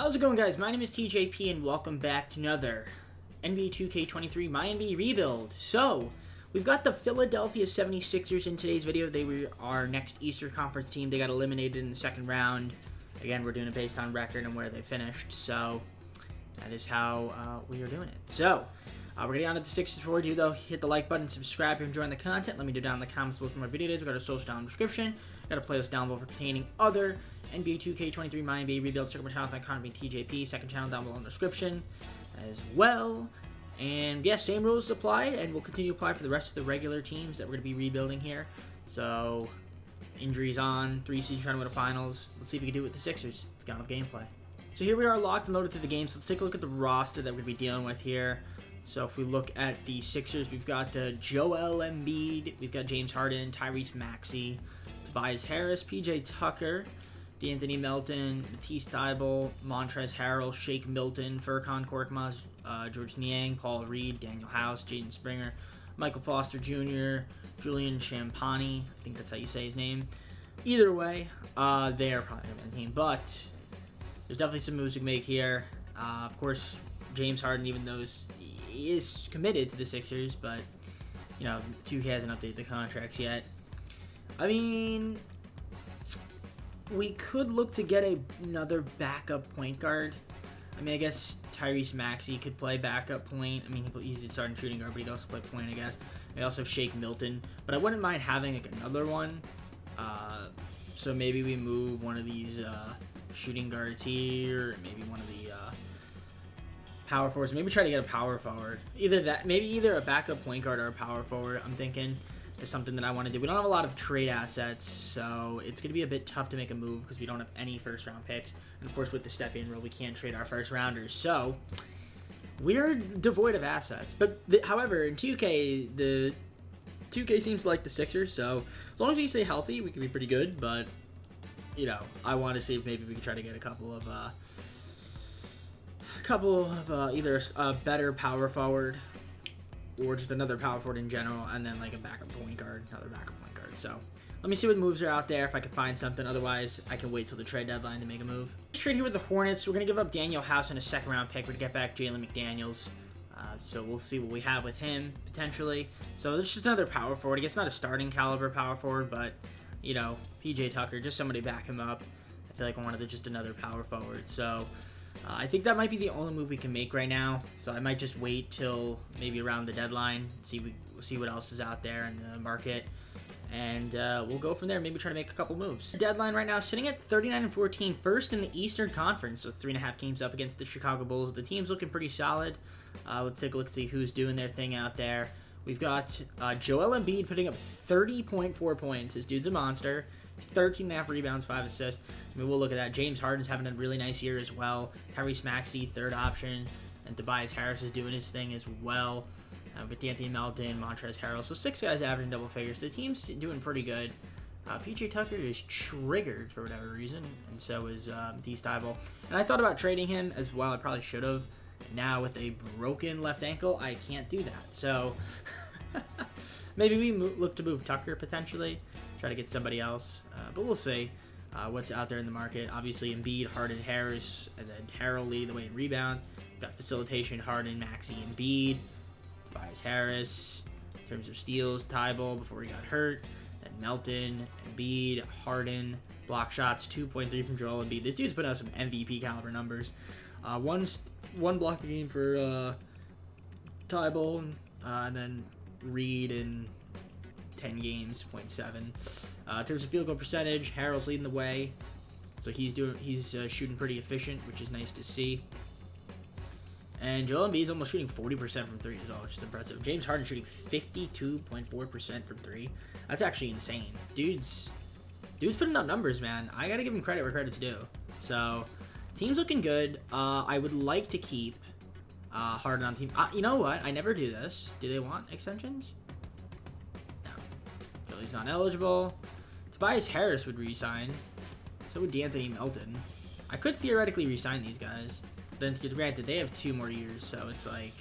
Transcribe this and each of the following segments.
How's it going, guys? My name is TJP and welcome back to another NBA 2K23 MyNBA rebuild. So, we've got the Philadelphia 76ers in today's video. They were our next Eastern Conference team. They got eliminated in the second round. Again, we're doing it based on record and where they finished. So, that is how we are doing it. So, we're getting on to the Sixers for you, though. Hit the like button, subscribe if you're enjoying the content. Let me know down in the comments below for more videos. We've got a social down in the description. Got a playlist down below for containing other NBA 2K23 MyNBA rebuilds. Check out my channel if I can't be TJP. Second channel down below in the description as well. And yeah, same rules apply, and we'll continue to apply for the rest of the regular teams that we're going to be rebuilding here. So, injuries on, 3 seeds trying to win the finals. Let's see if we can do it with the Sixers. Let's get on with gameplay. So here we are locked and loaded to the game. So let's take a look at the roster that we're going to be dealing with here. So if we look at the Sixers, we've got Joel Embiid, we've got James Harden, Tyrese Maxey, Tobias Harris, PJ Tucker, D'Anthony Melton, Matisse Thybulle, Montrezl Harrell, Shake Milton, Furkan Korkmaz, George Niang, Paul Reed, Daniel House, Jaden Springer, Michael Foster Jr., Julian Champagnie, I think that's how you say his name. Either way, they are probably going to be the team, but there's definitely some moves we can make here. Of course, James Harden, even though he is committed to the Sixers, but, you know, 2K hasn't updated the contracts yet. I mean, we could look to get another backup point guard. I mean, I guess Tyrese Maxey could play backup point. I mean, he's starting shooting guard, but he could also play point, I guess. We also have Shake Milton, but I wouldn't mind having like another one. So maybe we move one of these shooting guards here, maybe one of the power forwards. Maybe try to get a power forward. Maybe either a backup point guard or a power forward, I'm thinking, is something that I want to do. We don't have a lot of trade assets, so it's going to be a bit tough to make a move because we don't have any first-round picks. And, of course, with the step-in rule, we can't trade our first-rounders. So, we're devoid of assets. But, however, in 2K, the 2K seems to like the Sixers, so as long as we stay healthy, we can be pretty good. But, you know, I want to see if maybe we can try to get a couple of either a better power forward or just another power forward in general, and then like a backup point guard, another backup point guard. So let me see what moves are out there, if I can find something. Otherwise, I can wait till the trade deadline to make a move. Let's trade here with the Hornets. We're going to give up Daniel House in a second-round pick. We're going to get back Jalen McDaniels. So we'll see what we have with him, potentially. So there's just another power forward. I guess not a starting caliber power forward, but, you know, PJ Tucker, just somebody back him up. I feel like I wanted just another power forward. So I think that might be the only move we can make right now. So I might just wait till maybe around the deadline, see what else is out there in the market, and we'll go from there. Maybe try to make a couple moves. The deadline right now sitting at 39-14, first in the Eastern Conference, so 3.5 games up against the Chicago Bulls. The team's looking pretty solid. Let's take a look and see who's doing their thing out there. We've got Joel Embiid putting up 30.4 points. This dude's a monster. 13.5 rebounds, 5 assists. I mean, we'll look at that. James Harden's having a really nice year as well. Tyrese Maxey, third option. And Tobias Harris is doing his thing as well. With D'Anthony Melton, Montrezl Harrell. So 6 guys averaging double figures. The team's doing pretty good. PJ Tucker is triggered for whatever reason. And so is Matisse Thybulle. And I thought about trading him as well. I probably should have. Now with a broken left ankle, I can't do that. So maybe we look to move Tucker potentially. Try to get somebody else. But we'll see what's out there in the market. Obviously, Embiid, Harden, Harris, and then Harrell lead the way in rebound. We've got facilitation, Harden, Maxey, Embiid, Tobias Harris. In terms of steals, Thybulle before he got hurt. And Melton, Embiid, Harden. Block shots, 2.3 from Joel Embiid. This dude's putting out some MVP caliber numbers. One block a game for Thybulle, and then Reed in 10 games, 0.7. In terms of field goal percentage, Harrell's leading the way, so he's shooting pretty efficient, which is nice to see. And Joel Embiid's almost shooting 40% from 3 as well, which is impressive. James Harden shooting 52.4% from 3. That's actually insane. Dude's putting up numbers, man. I gotta give him credit where credit's due. So team's looking good. I would like to keep Harden on team. You know what? I never do this. Do they want extensions? No. He's not eligible. Tobias Harris would re-sign. So would D'Anthony Melton. I could theoretically re-sign these guys. Then, granted, they have 2 more years, so it's like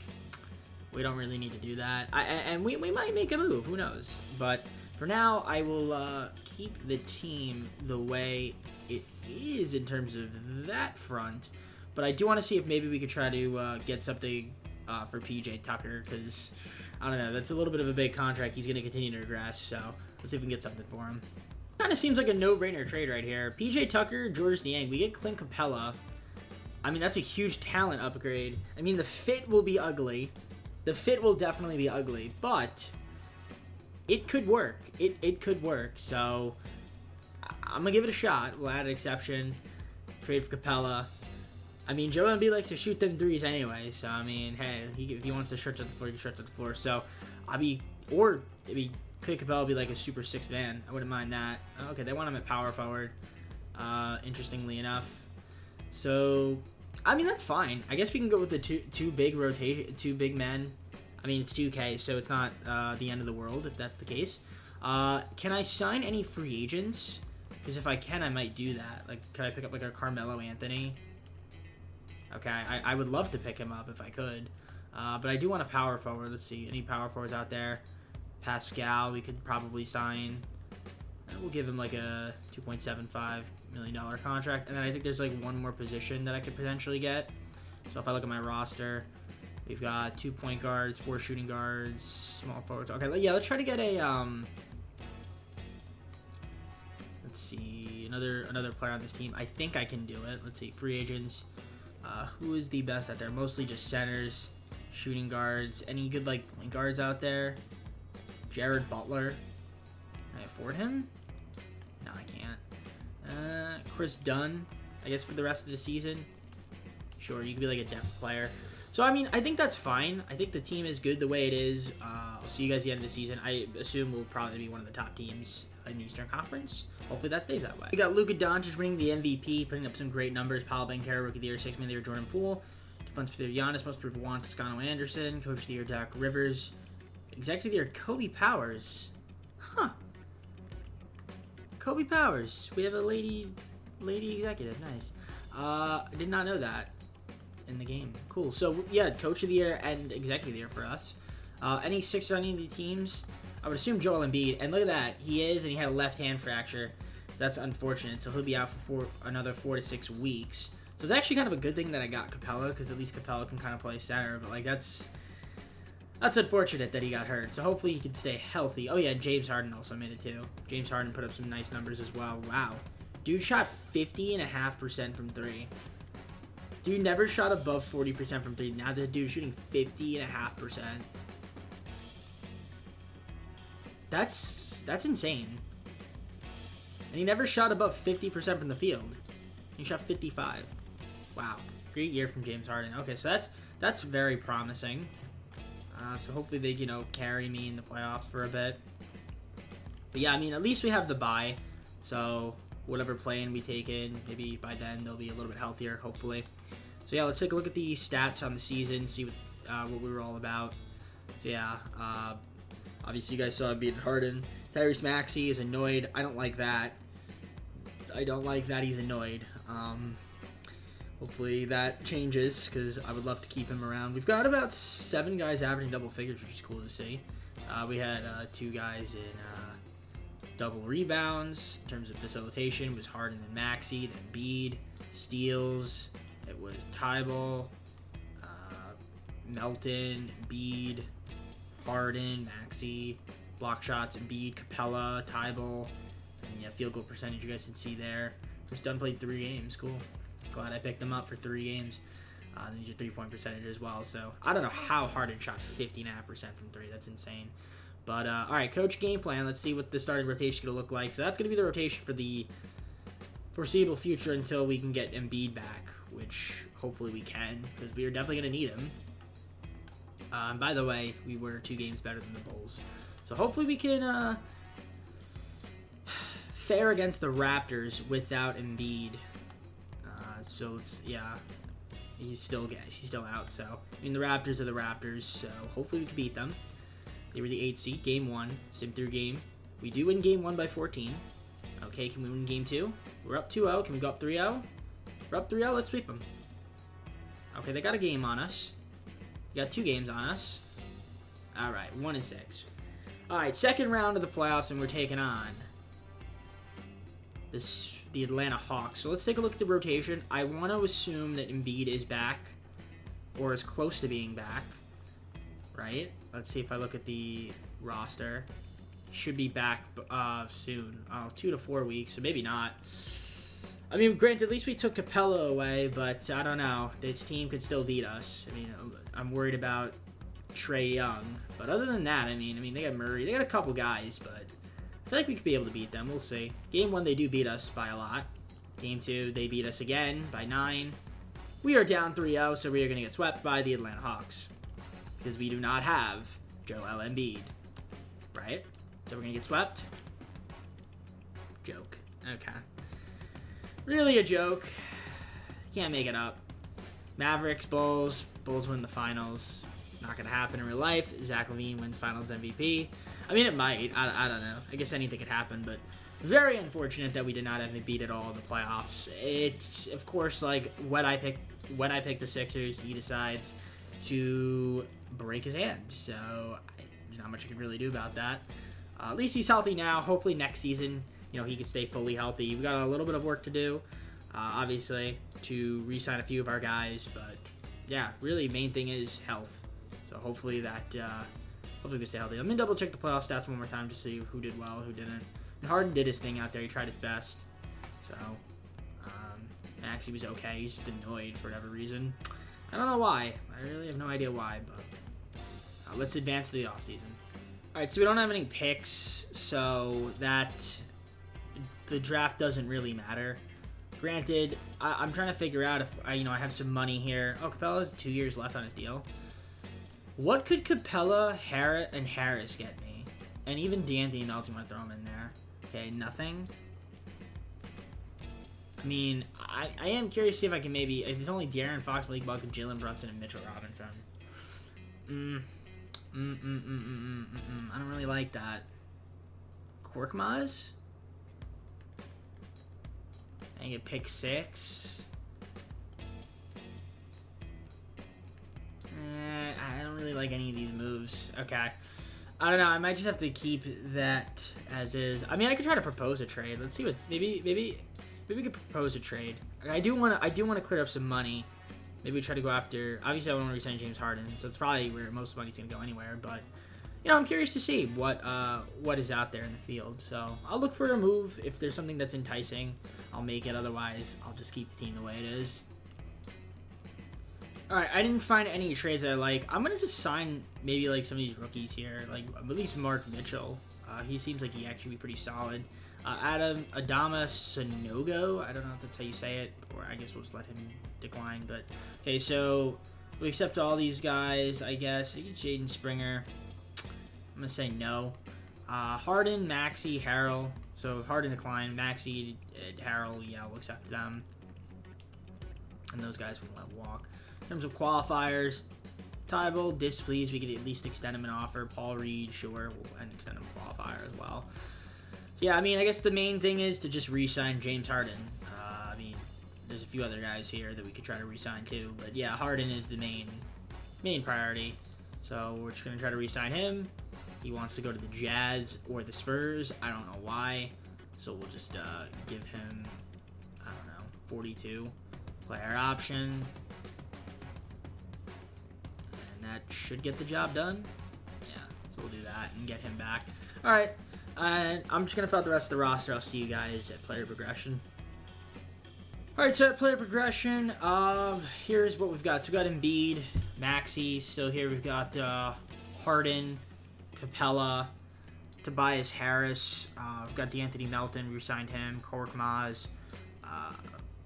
we don't really need to do that. And we might make a move. Who knows? But for now, I will keep the team the way it is in terms of that front. But I do want to see if maybe we could try to get something for PJ Tucker, because, I don't know, that's a little bit of a big contract. He's going to continue to regress, so let's see if we can get something for him. Kind of seems like a no-brainer trade right here. PJ Tucker, George Niang. We get Clint Capella. I mean, that's a huge talent upgrade. I mean, the fit will be ugly. The fit will definitely be ugly, but it could work. It could work, so I'm going to give it a shot. We'll add an exception. Trade for Capella. I mean, Joe Embiid likes to shoot them threes anyway, so, I mean, hey, if he wants to stretch at the floor, he can stretch at the floor. So, maybe Clint Capella will be like a super six man. I wouldn't mind that. Okay, they want him at power forward, interestingly enough. So, I mean, that's fine. I guess we can go with the two big men. I mean, it's 2K, so it's not the end of the world if that's the case. Can I sign any free agents? Because if I can, I might do that. Like, can I pick up like a Carmelo Anthony? Okay, I would love to pick him up if I could. But I do want a power forward. Let's see, any power forwards out there? Pascal, we could probably sign. We'll give him like a $2.75 million contract. And then I think there's like one more position that I could potentially get. So if I look at my roster, we've got 2 point guards, 4 shooting guards, small forwards. Okay, yeah, let's try to get a let's see, another player on this team. I think I can do it. Let's see, free agents. Who is the best out there? Mostly just centers, shooting guards. Any good like point guards out there? Jared Butler. Can I afford him? No, I can't. Chris Dunn, I guess for the rest of the season. Sure, you could be like a depth player. So, I mean, I think that's fine. I think the team is good the way it is. I'll see you guys at the end of the season. I assume we'll probably be one of the top teams in the Eastern Conference. Hopefully that stays that way. We got Luka Doncic winning the MVP, putting up some great numbers. Paolo Banchero, Rookie of the Year, 6th Man of the Year, Jordan Poole. Defensive Player of the Year, Giannis, Most Improved Juan Toscano Anderson. Coach of the Year, Doc Rivers. Executive of the Year, Kobe Powers. Huh. Kobe Powers. We have a lady executive. Nice. I did not know that in the game. Cool. So, yeah, Coach of the Year and Executive of the Year for us. Any Sixers on any of the teams? I would assume Joel Embiid. And look at that. He is, and he had a left hand fracture. So that's unfortunate. So he'll be out for another 4 to 6 weeks. So it's actually kind of a good thing that I got Capella, because at least Capella can kind of play center. But, like, that's unfortunate that he got hurt. So hopefully he can stay healthy. Oh, yeah, James Harden also made it too. James Harden put up some nice numbers as well. Wow. Dude shot 50.5% from 3. Dude never shot above 40% from 3. Now this dude's shooting 50.5%. That's insane. And he never shot above 50% from the field. He shot 55. Wow. Great year from James Harden. Okay, so that's very promising. So hopefully they, carry me in the playoffs for a bit. But yeah, I mean, at least we have the bye. So whatever play-in we take in, maybe by then they'll be a little bit healthier, hopefully. So yeah, let's take a look at the stats on the season, see what we were all about. So yeah, obviously you guys saw Embiid and Harden. Tyrese Maxey is annoyed. I don't like that. I don't like that he's annoyed. Hopefully that changes, because I would love to keep him around. We've got about 7 guys averaging double figures, which is cool to see. We had 2 guys in double rebounds. In terms of facilitation, it was Harden and Maxey, then Embiid. Steals, it was Tybal, Melton, Embiid, Harden, Maxey. Block shots, Embiid, Capella, Tybal. And yeah, field goal percentage you guys can see there. Chris Dunn played 3 games. Cool. Glad I picked them up for 3 games. Then your 3-point percentage as well. So I don't know how Harden shot 50.5% from 3. That's insane. But all right, coach, game plan. Let's see what the starting rotation is going to look like. So that's going to be the rotation for the foreseeable future until we can get Embiid back, which hopefully we can, because we are definitely going to need him. By the way, we were 2 games better than the Bulls. So hopefully we can fare against the Raptors without Embiid. So yeah, he's still out. So I mean, the Raptors are the Raptors. So hopefully we can beat them. They were the 8th seed. Game 1, sim through game. We do win game 1 by 14. Okay, can we win game 2? We're up 2-0. Can we go up 3-0? We're up 3-0. Let's sweep them. Okay, they got a game on us. They got 2 games on us. All right, 1-6. All right, second round of the playoffs, and we're taking on the the Atlanta Hawks. So let's take a look at the rotation. I want to assume that Embiid is back, or is close to being back, right? Let's see if I look at the roster. Should be back soon. 2 to 4 weeks, so maybe not. I mean, granted, at least we took Capella away, but I don't know. This team could still beat us. I mean, I'm worried about Trae Young. But other than that, I mean, they got Murray. They got a couple guys, but I feel like we could be able to beat them. We'll see. Game 1, they do beat us by a lot. Game 2, they beat us again by 9. We are down 3-0, so we are going to get swept by the Atlanta Hawks. Because we do not have Joel Embiid. Right? So we're going to get swept? Joke. Okay. Really a joke. Can't make it up. Mavericks, Bulls. Bulls win the finals. Not going to happen in real life. Zach LaVine wins finals MVP. I mean, it might. I don't know. I guess anything could happen, but very unfortunate that we did not have Embiid at all in the playoffs. It's, of course, like when I pick the Sixers, he decides to break his hand. So there's not much I can really do about that. At least he's healthy now. Hopefully next season, he can stay fully healthy. We've got a little bit of work to do, obviously, to re-sign a few of our guys. But, yeah, really, main thing is health. So hopefully hopefully we can stay healthy. Let me double-check the playoff stats one more time to see who did well, who didn't. And Harden did his thing out there. He tried his best. So, Maxey was okay. He's just annoyed for whatever reason. I don't know why. I really have no idea why, but let's advance to the offseason. All right, so we don't have any picks, so the draft doesn't really matter. Granted, I'm trying to figure out if I have some money here. Oh, Capella has 2 years left on his deal. What could Capella, and Harris get me? And even D'Anthony Melton, want to throw him in there. Okay, nothing. I mean, I am curious to see if I can maybe... If it's only De'Aaron Fox, Malik Monk, Jalen Brunson, and Mitchell Robinson. I don't really like that. Korkmaz? I get pick 6. I don't really like any of these moves. Okay. I don't know. I might just have to keep that as is. I mean, I could try to propose a trade. Let's see what's... Maybe we could propose a trade. I do want to clear up some money. Maybe we try to go after... Obviously, I want to resign James Harden, so it's probably where most of the money's going to go anywhere. But, I'm curious to see what is out there in the field. So, I'll look for a move. If there's something that's enticing, I'll make it. Otherwise, I'll just keep the team the way it is. Alright, I didn't find any trades that I like. I'm going to just sign maybe, like, some of these rookies here. Like, at least Mark Mitchell. He seems like he actually be pretty solid. Adama Sanogo. I don't know if that's how you say it, or I guess we'll just let him decline. But okay, so we accept all these guys, I guess. Jaden Springer. I'm gonna say no. Harden, Maxey, Harrell. So Harden decline. Maxey, Harrell. Yeah, we'll accept them. And those guys we can let walk. In terms of qualifiers, Tybalt, displeased. We could at least extend him an offer. Paul Reed, sure, and extend him a qualifier as well. So yeah, I mean, I guess the main thing is to just re-sign James Harden. I mean, there's a few other guys here that we could try to re-sign too, but yeah, Harden is the main priority. So we're just gonna try to re-sign him. He wants to go to the Jazz or the Spurs. I don't know why. So we'll just give him, I don't know, 42 player option. And that should get the job done. Yeah, so we'll do that and get him back. All right, and I'm just going to fill out the rest of the roster. I'll see you guys at player progression. All right, so at player progression, here's what we've got. So we've got Embiid, Maxey. So here we've got Harden, Capella, Tobias Harris. We've got D'Anthony Melton. We signed him. Korkmaz.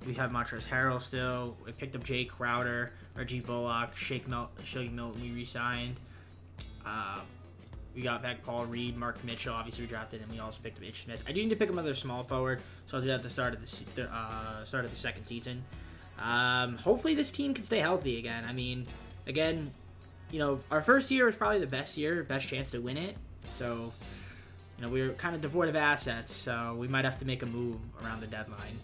We have Montrezl Harrell still. We picked up Jay Crowder, Reggie Bullock, Shake Milton. We re-signed. We got back Paul Reed, Mark Mitchell. Obviously, we drafted him. We also picked up H. Smith. I do need to pick another small forward, so I'll do that at the start of the second season. Hopefully, this team can stay healthy again. I mean, again, our first year was probably the best chance to win it. So, we were kind of devoid of assets, so we might have to make a move around the deadline.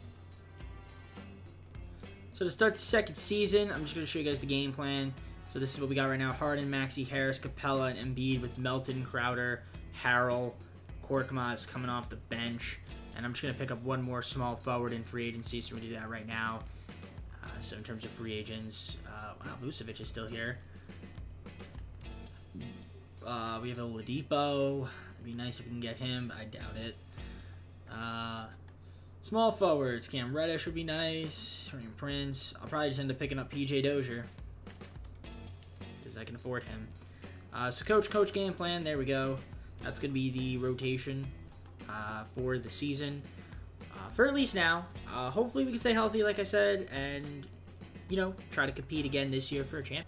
So to start the second season, I'm just going to show you guys the game plan. So this is what we got right now. Harden, Maxey, Harris, Capella, and Embiid with Melton, Crowder, Harrell, Korkmaz coming off the bench. And I'm just going to pick up one more small forward in free agency, so we're going to do that right now. So in terms of free agents, wow, Vucevic is still here. We have Oladipo. It'd be nice if we can get him, but I doubt it. Small forwards, Cam Reddish would be nice. Torian Prince. I'll probably just end up picking up PJ Dozier because I can afford him. So coach game plan. There we go. That's going to be the rotation for the season. For at least now. Hopefully we can stay healthy, like I said, and, you know, try to compete again this year for a champ.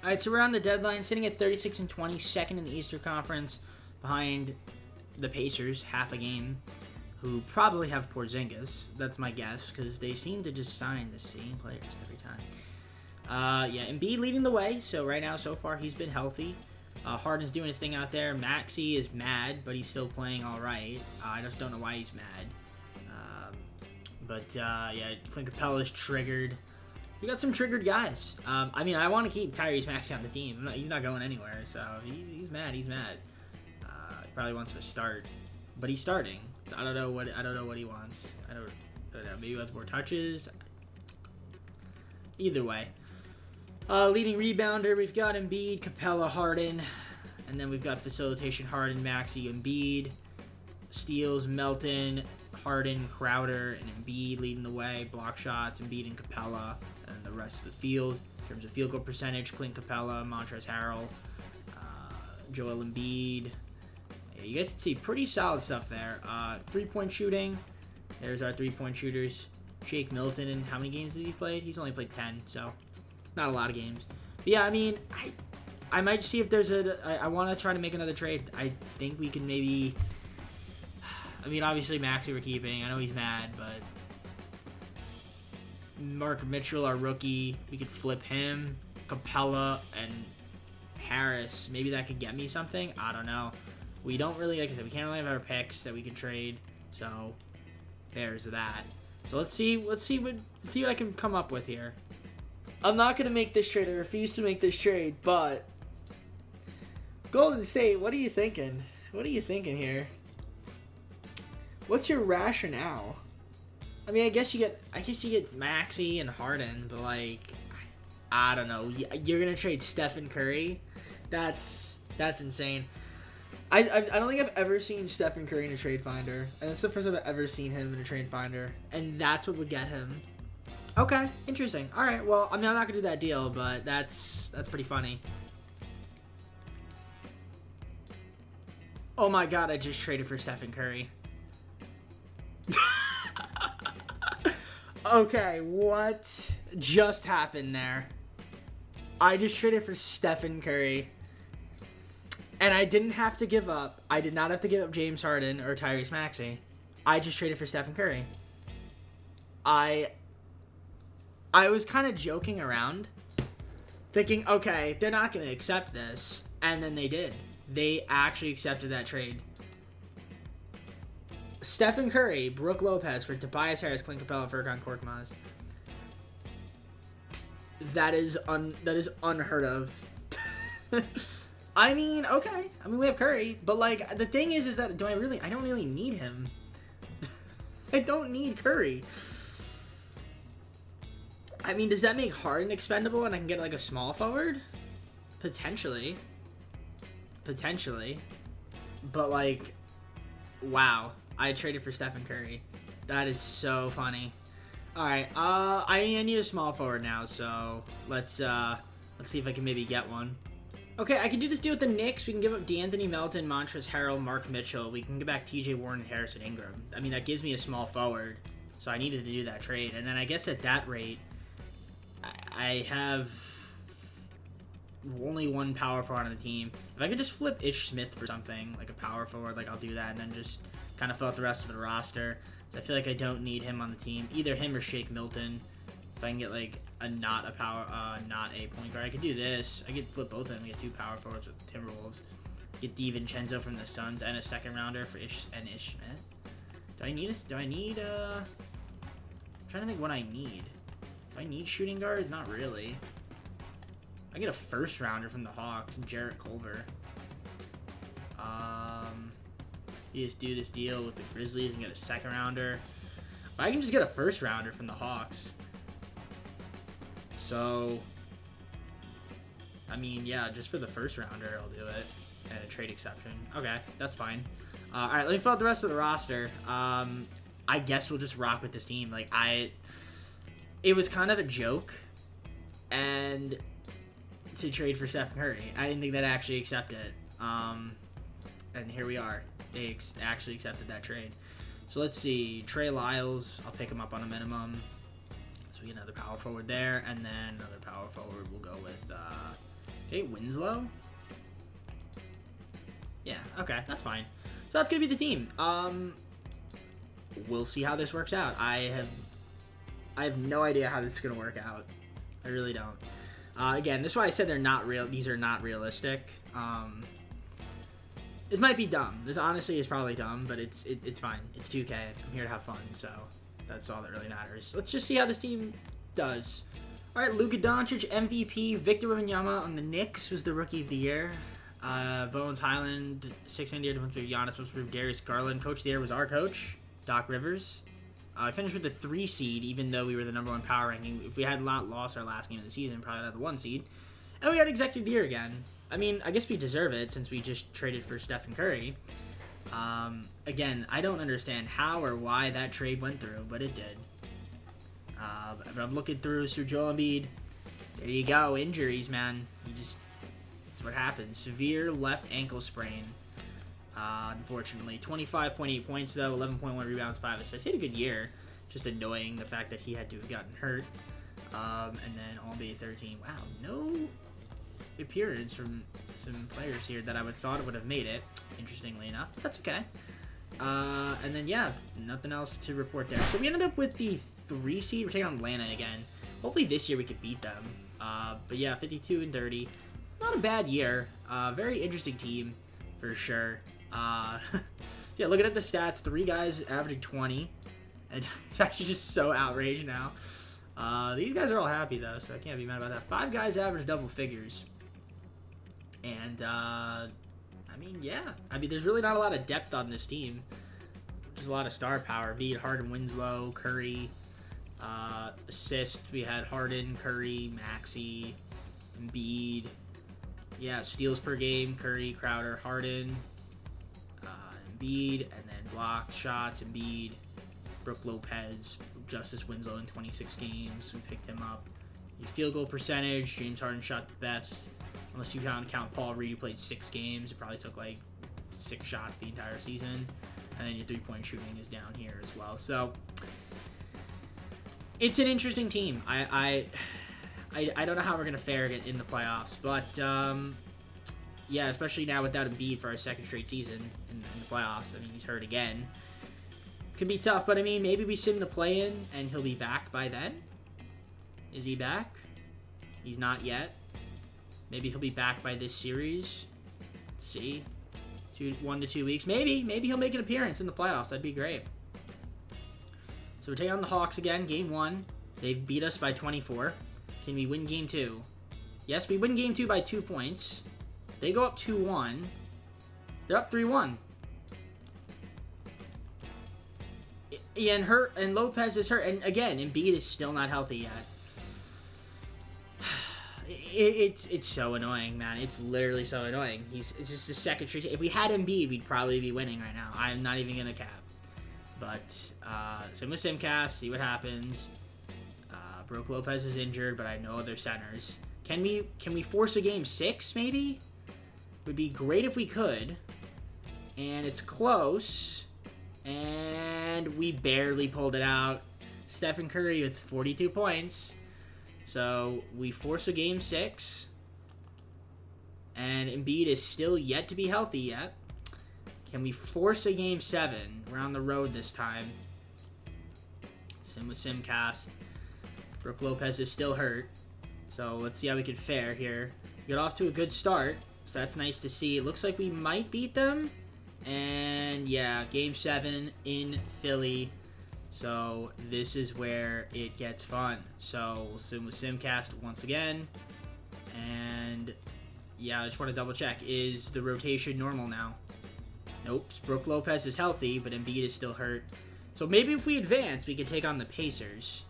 All right, so we're on the deadline, sitting at 36-20, second in the Eastern Conference, behind the Pacers, half a game, who probably have Porzingis. That's my guess, because they seem to just sign the same players every time. Yeah, Embiid leading the way. So right now, so far, he's been healthy. Harden's doing his thing out there. Maxey is mad, but he's still playing all right. I just don't know why he's mad. Yeah, Clint Capella's triggered. We got some triggered guys. I mean, I want to keep Tyrese Maxey on the team. He's not going anywhere, so he's mad. He's mad. He probably wants to start, but he's starting. So I don't know what he wants. I don't know. Maybe he wants more touches. Either way, leading rebounder, we've got Embiid, Capella, Harden, and then we've got facilitation, Harden, Maxey, Embiid, steals, Melton, Harden, Crowder, and Embiid leading the way. Block shots, Embiid and Capella, and the rest of the field. In terms of field goal percentage, Clint Capella, Montrezl Harrell, Joel Embiid. Yeah, you guys can see pretty solid stuff there. Three-point shooting. There's our three-point shooters. Shake Milton, and how many games did he play? He's only played 10, so not a lot of games. But yeah, I mean, I might see if there's I want to try to make another trade. I think we can maybe... I mean, obviously, Maxey we're keeping. I know he's mad, but... Mark Mitchell, our rookie, we could flip him. Capella and Harris. Maybe that could get me something. I don't know. We don't really, like I said, we can't really have our picks that we can trade. So, there's that. So let's see what I can come up with here. I'm not gonna make this trade. I refuse to make this trade, but Golden State, what are you thinking? What are you thinking here? What's your rationale? I mean, I guess you get Maxey and Harden, but like, I don't know. You're gonna trade Stephen Curry? That's insane. I don't think I've ever seen Stephen Curry in a trade finder, and that's the first time I've ever seen him in a trade finder, and that's what would get him. Okay, interesting. All right, well, I mean, I'm not gonna do that deal, but that's pretty funny. Oh my God, I just traded for Stephen Curry. Okay, what just happened there? I just traded for Stephen Curry. And I didn't have to give up. I did not have to give up James Harden or Tyrese Maxey. I just traded for Stephen Curry. I was kind of joking around, thinking, okay, they're not going to accept this. And then they did. They actually accepted that trade. Stephen Curry, Brook Lopez for Tobias Harris, Clint Capella, Furkan Korkmaz. That is unheard of. I mean, okay. I mean, we have Curry, but like the thing is that I don't really need him. I don't need Curry. I mean, does that make Harden expendable and I can get like a small forward? Potentially. But like, wow. I traded for Stephen Curry. That is so funny. All right, I need a small forward now, so let's see if I can maybe get one. Okay, I can do this deal with the Knicks. We can give up D'Anthony Melton, Montrezl Harrell, Mark Mitchell. We can get back T.J. Warren and Harrison Ingram. I mean, that gives me a small forward, so I needed to do that trade. And then I guess at that rate, I have only one power forward on the team. If I could just flip Ish Smith for something, like a power forward, like I'll do that, and then just kind of fill out the rest of the roster. So I feel like I don't need him on the team. Either him or Shake Milton. If I can get like not a point guard, I could do this. I could flip both of them. We get two power forwards with the Timberwolves. Get DiVincenzo from the Suns and a second rounder for Ish Smith. I'm trying to think what I need. Do I need shooting guards? Not really. I get a first rounder from the Hawks, Jarrett Culver. You just do this deal with the Grizzlies and get a second rounder. But I can just get a first rounder from the Hawks. So, I mean, yeah, just for the first rounder, I'll do it. And a trade exception. Okay, that's fine. All right, let me fill out the rest of the roster. I guess we'll just rock with this team. Like, it was kind of a joke, and to trade for Stephen Curry. I didn't think they'd actually accept it. And here we are. They actually accepted that trade. So let's see. Trey Lyles, I'll pick him up on a minimum. So we get another power forward there, and then another power forward. We'll go with okay, Winslow. Yeah, okay, that's fine. So that's gonna be the team. We'll see how this works out. I have no idea how this is gonna work out. I really don't. Again, this is why I said they're not real. These are not realistic. This might be dumb. This honestly is probably dumb, but it's fine. It's 2K. I'm here to have fun, so that's all that really matters. Let's just see how this team does. All right, Luka Doncic, MVP. Victor Wembanyama on the Knicks was the Rookie of the Year. Bones Highland, 6-man year defensive Giannis, most improved Darius Garland. Coach of the year was our coach, Doc Rivers. I finished with the 3 seed, even though we were the #1 power ranking. If we had not lost our last game of the season, probably had the 1 seed. And we got executive of the year again. I mean, I guess we deserve it since we just traded for Stephen Curry. Again, I don't understand how or why that trade went through, but it did. But I'm looking through Joel Embiid. There you go, injuries, man. That's what happens. Severe left ankle sprain. Unfortunately, 25.8 points though, 11.1 rebounds, 5 assists. He had a good year. Just annoying the fact that he had to have gotten hurt. And then All-NBA 13. Wow, no appearance from some players here that I would thought would have made it, interestingly enough. That's okay. And then, yeah, nothing else to report there. So we ended up with the 3 seed. We're taking on Atlanta again. Hopefully this year we could beat them. But yeah, 52-30. Not a bad year. Very interesting team, for sure. Yeah, looking at the stats, 3 guys averaging 20. And it's actually just so outraged now. These guys are all happy, though, so I can't be mad about that. 5 guys average double figures. And, I mean, yeah. I mean, there's really not a lot of depth on this team. Just a lot of star power. Embiid, Harden, Winslow, Curry. Assist, we had Harden, Curry, Maxey, Embiid. Yeah, steals per game, Curry, Crowder, Harden, Embiid. And then block, shots, Embiid, Brook Lopez, Justice Winslow in 26 games. We picked him up. Your field goal percentage, James Harden shot the best. Unless you count Paul Reed, who played 6 games. It probably took like 6 shots the entire season. And then your 3-point shooting is down here as well. So it's an interesting team. I don't know how we're gonna fare in the playoffs, but yeah, especially now without Embiid for our 2nd straight season in the playoffs. I mean, he's hurt again. Could be tough, but I mean, maybe we sim the play-in and he'll be back by then. Is he back? He's not yet. Maybe he'll be back by this series. Let's see. 1 to 2 weeks. Maybe he'll make an appearance in the playoffs. That'd be great. So we're taking on the Hawks again. Game 1. They beat us by 24. Can we win Game 2? Yes, we win Game 2 by 2 points. They go up 2-1. They're up 3-1. Yeah, and Lopez is hurt. And again, Embiid is still not healthy yet. It's so annoying, man. It's literally so annoying. It's just the 2nd straight. If we had Embiid, we'd probably be winning right now. I'm not even gonna cap. But same with Simcast. See what happens. Brook Lopez is injured, but I know other centers. Can we force a game 6? Maybe would be great if we could. And it's close. And we barely pulled it out. Stephen Curry with 42 points. So we force a game 6. And Embiid is still yet to be healthy yet. Can we force a game 7? We're on the road this time. Sim with Simcast. Brook Lopez is still hurt. So let's see how we can fare here. We got off to a good start. So that's nice to see. It looks like we might beat them. And yeah, game 7 in Philly. So this is where it gets fun. So we'll sim with Simcast once again. And yeah, I just want to double check. Is the rotation normal now? Nope, Brook Lopez is healthy, but Embiid is still hurt. So maybe if we advance, we can take on the Pacers.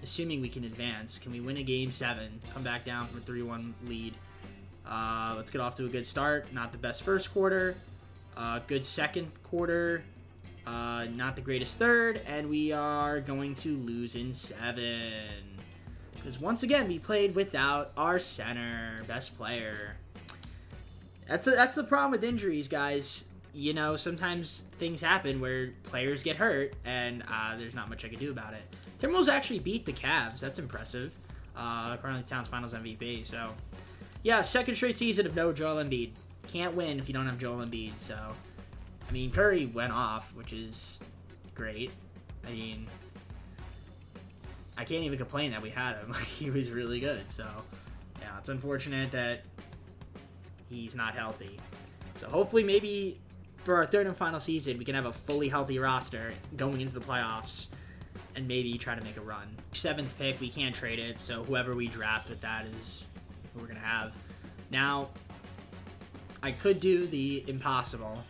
Assuming we can advance. Can we win a Game 7? Come back down from a 3-1 lead. Let's get off to a good start. Not the best first quarter. Good second quarter. Not the greatest third. And we are going to lose in 7. Because once again, we played without our center. Best player. That's the problem with injuries, guys. You know, sometimes things happen where players get hurt, and there's not much I can do about it. Timberwolves actually beat the Cavs. That's impressive. Currently Towns Finals MVP. So, yeah, second straight season of no Joel Embiid. Can't win if you don't have Joel Embiid. So, I mean, Curry went off, which is great. I mean, I can't even complain that we had him. He was really good. So, yeah, it's unfortunate that he's not healthy. So, hopefully, maybe for our third and final season, we can have a fully healthy roster going into the playoffs and maybe try to make a run. 7th pick, we can't trade it, so whoever we draft with that is who we're going to have. Now, I could do the impossible.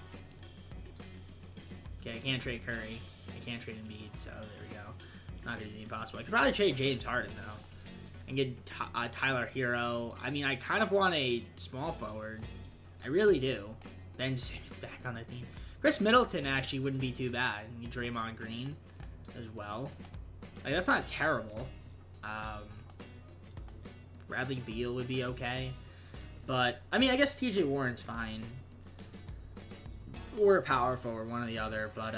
Okay, I can't trade Curry. I can't trade Embiid, so there we go. Not going to do the impossible. I could probably trade James Harden, though, and get Tyler Hero. I mean, I kind of want a small forward. I really do. Ben Simmons back on the team. Chris Middleton actually wouldn't be too bad. And Draymond Green as well. Like, that's not terrible. Bradley Beal would be okay. But, I mean, I guess TJ Warren's fine. Or a power forward, one or the other. But,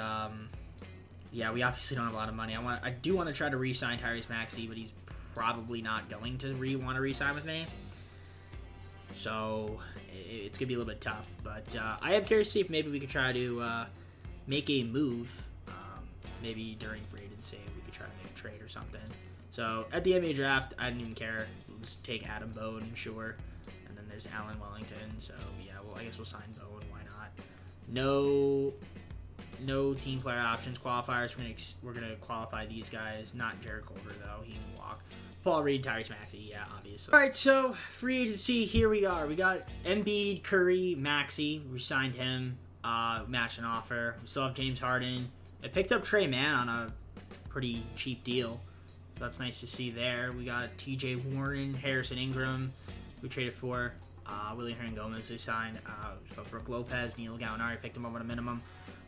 yeah, we obviously don't have a lot of money. I do want to try to re-sign Tyrese Maxey, but he's probably not going to want to re-sign with me. So, it's going to be a little bit tough. But I am curious to see if maybe we could try to make a move. Maybe during free agency, we could try to make a trade or something. So, at the NBA draft, I didn't even care. We'll just take Adam Bowen, sure. And then there's Allen Wellington. So, yeah, well, I guess we'll sign Bowen. Why not? No team player options. Qualifiers, we're going to qualify these guys. Not Jared Culver, though. He can walk. Paul Reed, Tyrese Maxey, yeah, obviously. All right, so free agency, here we are. We got Embiid, Curry, Maxey. We signed him, match an offer. We still have James Harden. I picked up Trey Mann on a pretty cheap deal, so that's nice to see there. We got T.J. Warren, Harrison Ingram, we traded for. Willie Hernan-Gomez, we signed. Brook Lopez, Neil Gallinari, picked him up on a minimum.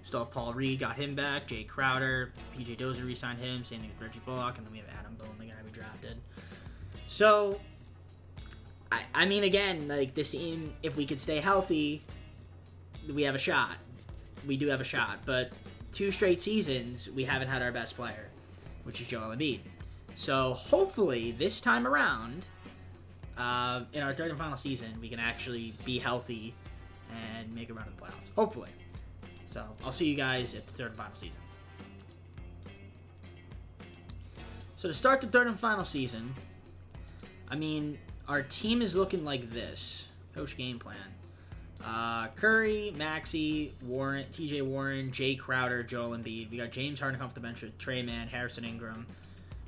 Still have Paul Reed, got him back. Jay Crowder, P.J. Dozier re-signed him. Same thing with Reggie Bullock, and then we have Adam Bowen, the guy we drafted. So, I mean, again, like, this team, if we could stay healthy, we have a shot. We do have a shot, but 2 straight seasons, we haven't had our best player, which is Joel Embiid. So, hopefully, this time around, in our third and final season, we can actually be healthy and make a run in the playoffs. Hopefully. So, I'll see you guys at the third and final season. So, to start the third and final season, I mean, our team is looking like this. Coach game plan. Curry, Maxey, Warren, T.J. Warren, Jay Crowder, Joel Embiid. We got James Harden off the bench with Trey Mann, Harrison Ingram,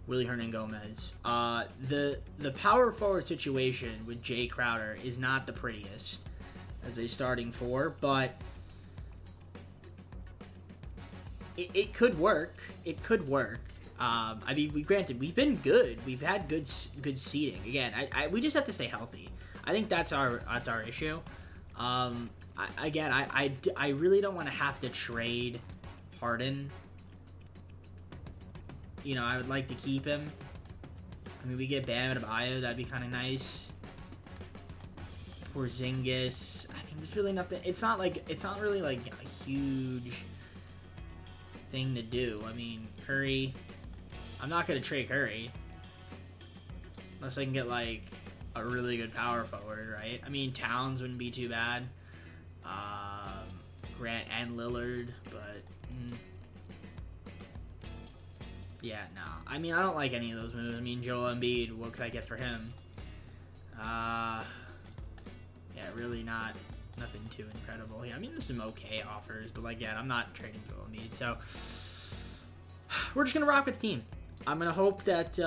Willie Hernan-Gomez. The power forward situation with Jay Crowder is not the prettiest as a starting 4, but it could work. It could work. I mean, granted, we've been good. We've had good seeding. Again, we just have to stay healthy. I think that's our issue. I really don't want to have to trade Harden. You know, I would like to keep him. I mean, we get Bam Adebayo, that'd be kind of nice. Porzingis. I mean, there's really nothing. It's not really like a huge thing to do. I mean, Curry. I'm not gonna trade Curry unless I can get like a really good power forward, right? I mean, Towns wouldn't be too bad. Grant and Lillard, but yeah, no. I mean, I don't like any of those moves. I mean, Joel Embiid, what could I get for him? Yeah, really nothing too incredible here. I mean, there's some okay offers, but like, yeah, I'm not trading Joel Embiid, so we're just gonna rock with the team. I'm gonna hope that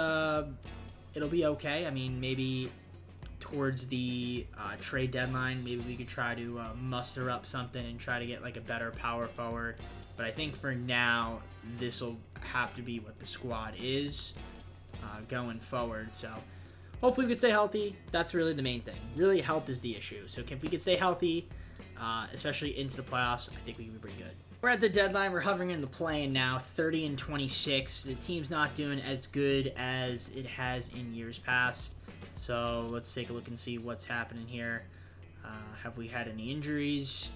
it'll be okay. I mean, maybe towards the trade deadline, maybe we could try to muster up something and try to get like a better power forward. But I think for now, this will have to be what the squad is going forward. So hopefully we can stay healthy. That's really the main thing. Really, health is the issue. So if we can stay healthy, especially into the playoffs, I think we can be pretty good. We're at the deadline. We're hovering in the play-in now, 30-26. The team's not doing as good as it has in years past. So let's take a look and see what's happening here. Have we had any injuries?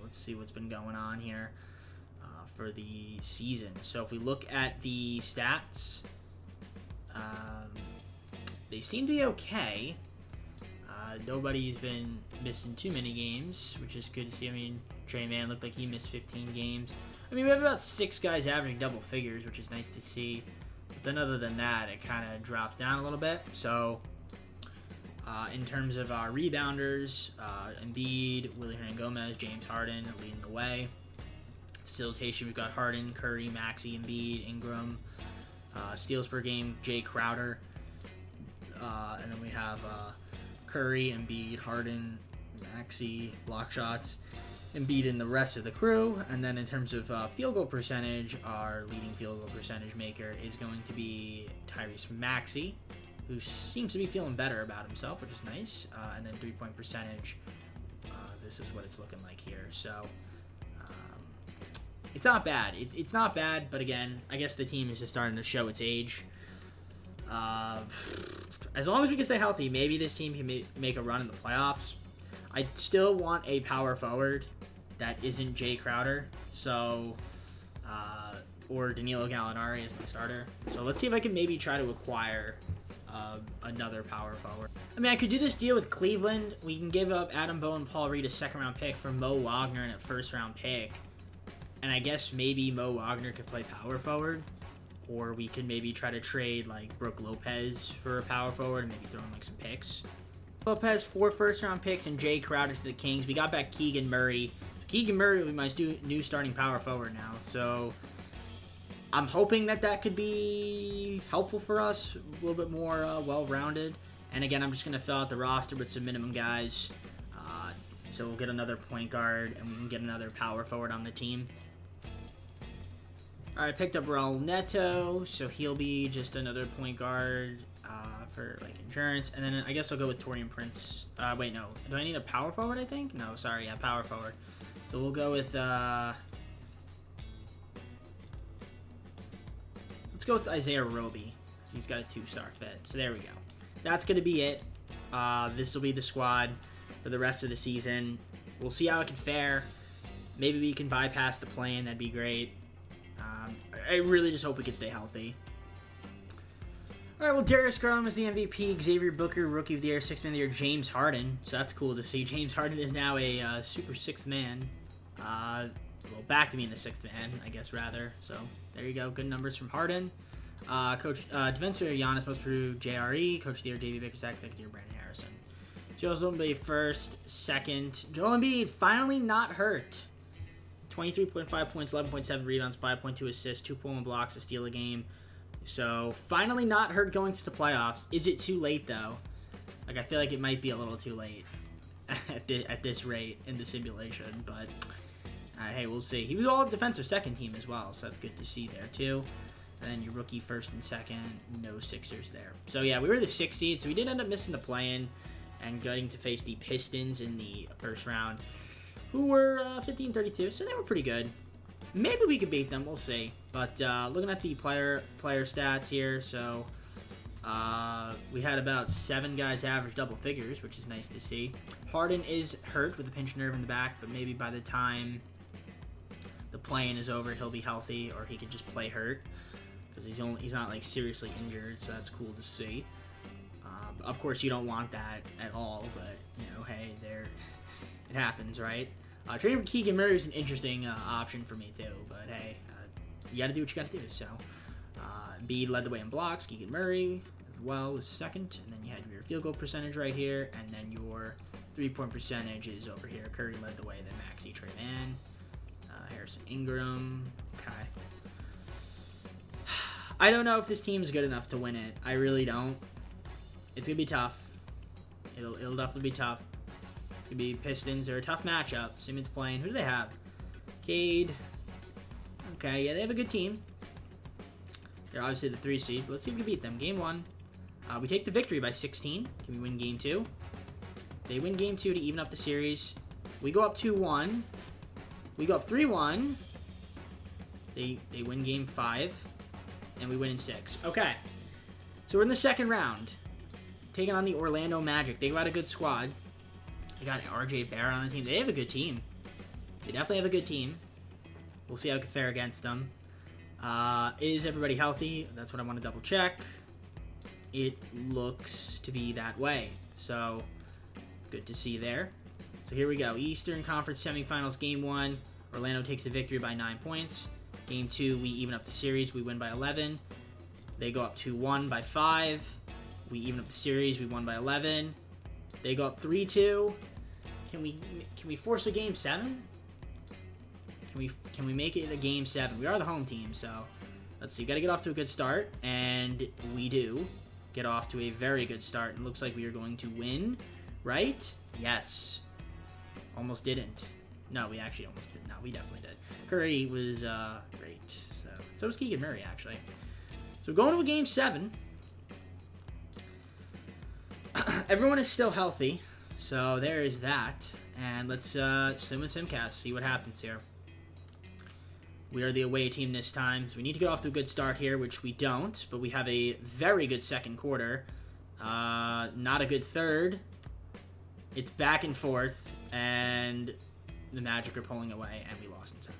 Let's see what's been going on here for the season. So if we look at the stats, they seem to be okay. Nobody's been missing too many games, which is good to see. I mean, Trey Mann looked like he missed 15 games. I mean, we have about 6 guys averaging double figures, which is nice to see. But then other than that, it kind of dropped down a little bit. So in terms of our rebounders, Embiid, Willie Hernangomez, James Harden leading the way. Facilitation, we've got Harden, Curry, Maxey, Embiid, Ingram. Steals per game, Jay Crowder. And then we have Curry, Embiid, Harden, Maxey, block shots, Embiid and the rest of the crew. And then in terms of field goal percentage, our leading field goal percentage maker is going to be Tyrese Maxey, who seems to be feeling better about himself, which is nice. And then 3-point percentage, this is what it's looking like here. So it's not bad. It's not bad, but again, I guess the team is just starting to show its age. As long as we can stay healthy, maybe this team can make a run in the playoffs. I still want a power forward that isn't Jay Crowder, so or Danilo Gallinari as my starter. So let's see if I can maybe try to acquire another power forward. I mean, I could do this deal with Cleveland. We can give up Adam Bowen, Paul Reed a second-round pick for Mo Wagner and a first-round pick. And I guess maybe Mo Wagner could play power forward. Or we could maybe try to trade like Brooke Lopez for a power forward and maybe throw in like some picks. Lopez, 4 first-round picks, and Jay Crowder to the Kings. We got back Keegan Murray. Keegan Murray will be my new starting power forward now. So I'm hoping that could be helpful for us, a little bit more well-rounded. And again, I'm just going to fill out the roster with some minimum guys. So we'll get another point guard, and we can get another power forward on the team. All right, picked up Raul Neto, so he'll be just another point guard for like insurance. And then I guess I'll go with Taurean Prince. Wait, no. Do I need a power forward, I think? No, sorry, yeah, power forward. So we'll go with... let's go with Isaiah Roby. So he's got a 2-star fit. So there we go. That's going to be it. This will be the squad for the rest of the season. We'll see how it can fare. Maybe we can bypass the play-in. That'd be great. I really just hope we can stay healthy. All right, well, Darius Garland was the MVP. Xavier Booker, Rookie of the Year, 6th Man of the Year. James Harden. So that's cool to see. James Harden is now a super 6th man. Well, back to being the 6th man, I guess, rather. So there you go. Good numbers from Harden. Defensive Player Giannis, Most Improved, JRE. Coach of the Year, Davey Baker, Second of the Year, Brandon Harrison. Joel Embiid first, second. Joel Embiid finally not hurt. 23.5 points, 11.7 rebounds, 5.2 assists, 2.1 blocks, a steal a game. So finally not hurt going to the playoffs. Is it too late though? Like I feel like it might be a little too late at this rate in the simulation, but hey, we'll see. He was all defensive second team as well, so that's good to see there too. And then your rookie first and second, no Sixers there. So yeah, we were the 6th seed, so we did end up missing the play-in and getting to face the Pistons in the first round, who were 15-32, so they were pretty good. Maybe we could beat them, we'll see. But looking at the player stats here, so we had about 7 guys average double figures, which is nice to see. Harden is hurt with a pinched nerve in the back, but maybe by the time the play-in is over, he'll be healthy, or he could just play hurt, because he's not like seriously injured, so that's cool to see. Of course, you don't want that at all, but you know, hey, it happens, right? Trading for Keegan Murray is an interesting option for me too, but hey, you got to do what you got to do. So, Embiid led the way in blocks. Keegan Murray as well was second, and then you had your field goal percentage right here, and then your 3-point percentage is over here. Curry led the way, then Maxey, Trey Mann, Harrison Ingram. Okay. I don't know if this team is good enough to win it. I really don't. It's gonna be tough. It'll definitely be tough. It's gonna be Pistons. They're a tough matchup. Simmons playing. Who do they have? Cade. Okay, yeah, they have a good team. They're obviously the 3 seed. Let's see if we can beat them. Game 1. We take the victory by 16. Can we win Game 2? They win Game 2 to even up the series. We go up 2-1. We go up 3-1. They win Game 5. And we win in 6. Okay. So we're in the second round. Taking on the Orlando Magic. They got a good squad. They got RJ Barrett on the team. They have a good team. They definitely have a good team. We'll see how we can fare against them. Is everybody healthy? That's what I want to double check. It looks to be that way. So, good to see there. So here we go. Eastern Conference Semifinals, Game 1. Orlando takes the victory by 9 points. Game 2, we even up the series. We win by 11. They go up 2-1 by 5. We even up the series. We won by 11. They go up 3-2. Can we force a Game 7? Can we make it a Game 7? We are the home team, so let's see. Got to get off to a good start, and we do get off to a very good start. It looks like we are going to win, right? Yes. Almost didn't. No, we actually almost did. No, we definitely did. Curry was great. So was Keegan Murray, actually. So going to a Game 7. Everyone is still healthy, so there is that. And let's sim with Simcast, see what happens here. We are the away team this time, so we need to get off to a good start here, which we don't, but we have a very good second quarter. Not a good third. It's back and forth, and the Magic are pulling away, and we lost in 7.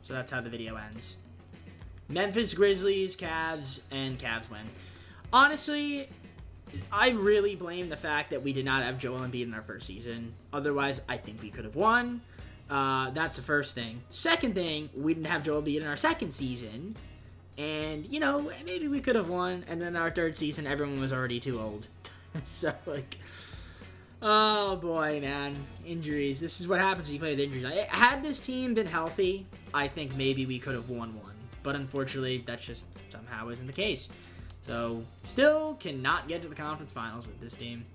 So that's how the video ends. Memphis Grizzlies, Cavs, and Cavs win. Honestly, I really blame the fact that we did not have Joel Embiid in our first season. Otherwise, I think we could have won. That's the first thing. Second thing, we didn't have Joel Embiid in our second season. And, you know, maybe we could have won. And then our third season, everyone was already too old. So, like, oh boy, man. Injuries. This is what happens when you play with injuries. Had this team been healthy, I think maybe we could have won one. But unfortunately, that just somehow isn't the case. So, still cannot get to the conference finals with this team.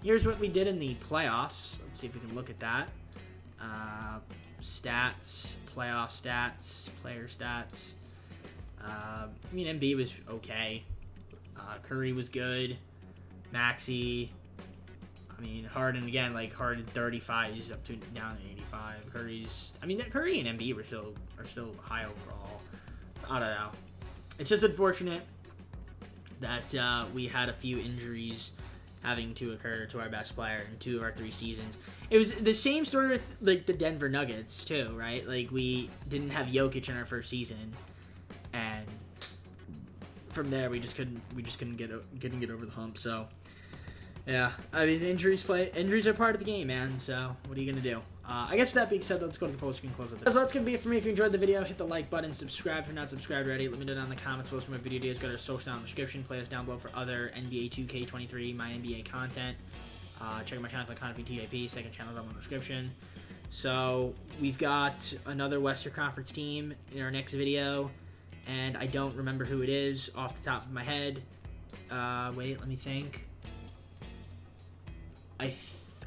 Here's what we did in the playoffs. Let's see if we can look at that. Stats, playoff stats, player stats. I mean, Embiid was okay. Curry was good. Maxey. I mean, Harden again, like Harden 35, he's up to down to 85. Curry and Embiid are still high overall. I don't know. It's just unfortunate that we had a few injuries having to occur to our best player in 2 of our 3 seasons. It was the same story with like the Denver Nuggets too, right? Like we didn't have Jokic in our first season, and from there we just couldn't get over the hump. So yeah, I mean injuries are part of the game, man. So what are you gonna do? I guess with that being said, let's go to the post screen close it. So that's gonna be it for me. If you enjoyed the video, hit the like button, subscribe if you're not subscribed already. Let me know down in the comments below for my video ideas. Go to our social down in the description. Play us down below for other NBA 2K23 MyNBA content. Check out my channel for content TJP. Second channel down in the description. So we've got another Western Conference team in our next video, and I don't remember who it is off the top of my head. Wait, let me think.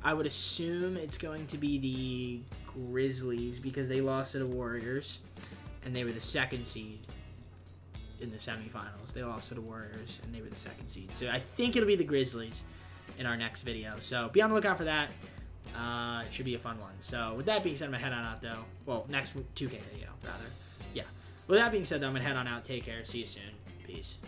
I would assume it's going to be the Grizzlies because they lost to the Warriors, and they were the 2nd seed in the semifinals. They lost to the Warriors, and they were the 2nd seed. So I think it'll be the Grizzlies in our next video. So be on the lookout for that. It should be a fun one. So with that being said, I'm going to head on out, though. Well, next 2K video, rather. Yeah. With that being said, though, I'm going to head on out. Take care. See you soon. Peace.